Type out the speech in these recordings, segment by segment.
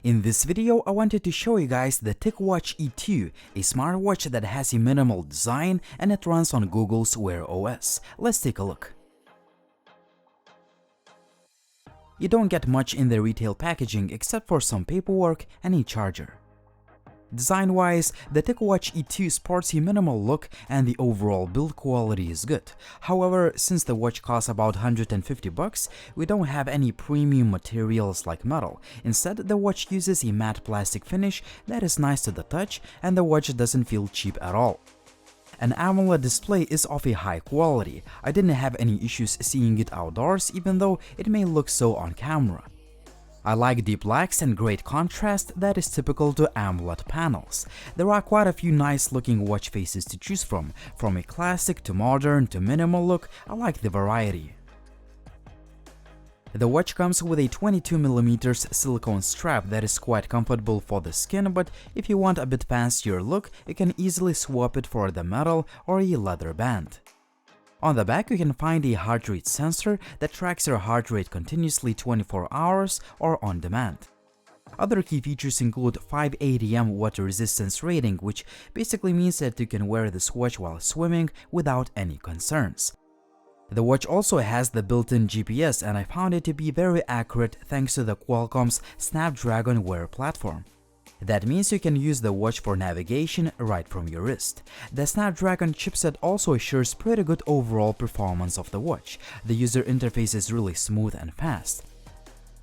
In this video, I wanted to show you guys the Ticwatch E2, a smartwatch that has a minimal design and it runs on Google's Wear OS. Let's take a look. You don't get much in the retail packaging except for some paperwork and a charger. Design-wise, the Ticwatch E2 sports a minimal look and the overall build quality is good. However, since the watch costs about $150, we don't have any premium materials like metal. Instead, the watch uses a matte plastic finish that is nice to the touch and the watch doesn't feel cheap at all. An AMOLED display is of a high quality. I didn't have any issues seeing it outdoors even though it may look so on camera. I like deep blacks and great contrast that is typical to AMOLED panels. There are quite a few nice looking watch faces to choose from a classic to modern to minimal look. I like the variety. The watch comes with a 22mm silicone strap that is quite comfortable for the skin, but if you want a bit fancier look, you can easily swap it for the metal or a leather band. On the back, you can find a heart rate sensor that tracks your heart rate continuously 24 hours or on demand. Other key features include 5 water resistance rating, which basically means that you can wear this watch while swimming without any concerns. The watch also has the built-in GPS, and I found it to be very accurate thanks to the Qualcomm's Snapdragon Wear platform. That means you can use the watch for navigation right from your wrist. The Snapdragon chipset also assures pretty good overall performance of the watch. The user interface is really smooth and fast.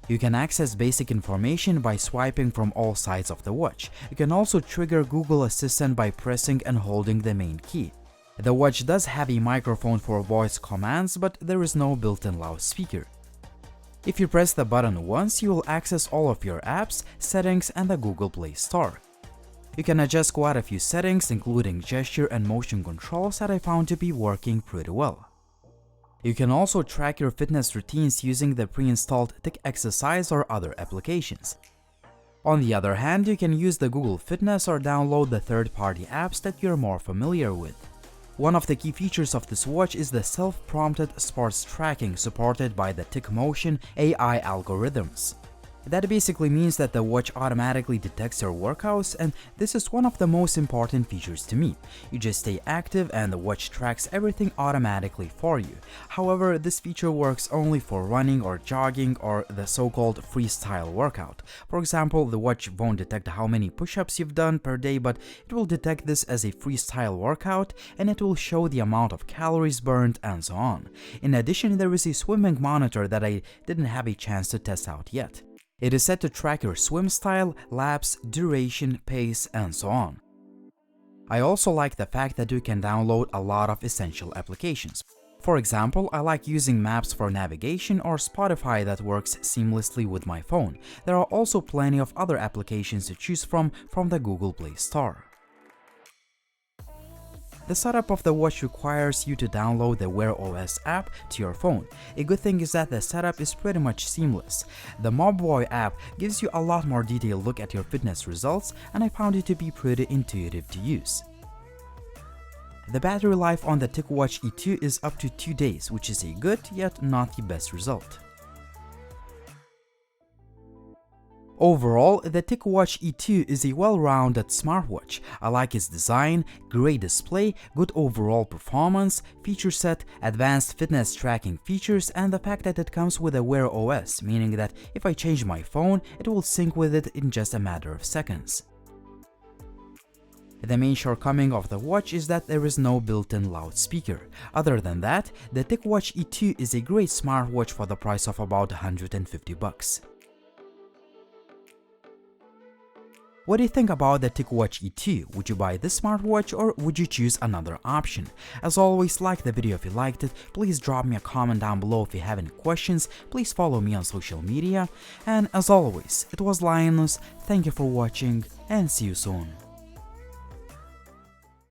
You can access basic information by swiping from all sides of the watch. You can also trigger Google Assistant by pressing and holding the main key. The watch does have a microphone for voice commands, but there is no built-in loudspeaker. If you press the button once, you will access all of your apps, settings, and the Google Play Store. You can adjust quite a few settings, including gesture and motion controls that I found to be working pretty well. You can also track your fitness routines using the pre-installed Ticwatch or other applications. On the other hand, you can use the Google Fitness or download the third-party apps that you're more familiar with. One of the key features of this watch is the self-prompted sports tracking supported by the TicMotion AI algorithms. That basically means that the watch automatically detects your workouts, and this is one of the most important features to me. You just stay active and the watch tracks everything automatically for you. However, this feature works only for running or jogging or the so-called freestyle workout. For example, the watch won't detect how many push-ups you've done per day, but it will detect this as a freestyle workout and it will show the amount of calories burned and so on. In addition, there is a swimming monitor that I didn't have a chance to test out yet. It is set to track your swim style, laps, duration, pace, and so on. I also like the fact that you can download a lot of essential applications. For example, I like using Maps for navigation or Spotify that works seamlessly with my phone. There are also plenty of other applications to choose from the Google Play Store. The setup of the watch requires you to download the Wear OS app to your phone. A good thing is that the setup is pretty much seamless. The Mobboy app gives you a lot more detailed look at your fitness results, and I found it to be pretty intuitive to use. The battery life on the Ticwatch E2 is up to 2 days, which is a good yet not the best result. Overall, the Ticwatch E2 is a well-rounded smartwatch. I like its design, great display, good overall performance, feature set, advanced fitness tracking features, and the fact that it comes with a Wear OS, meaning that if I change my phone, it will sync with it in just a matter of seconds. The main shortcoming of the watch is that there is no built-in loudspeaker. Other than that, the Ticwatch E2 is a great smartwatch for the price of about $150. What do you think about the Ticwatch E2? Would you buy this smartwatch or would you choose another option? As always, like the video if you liked it, please drop me a comment down below if you have any questions, please follow me on social media, and as always, it was Linus, thank you for watching and see you soon.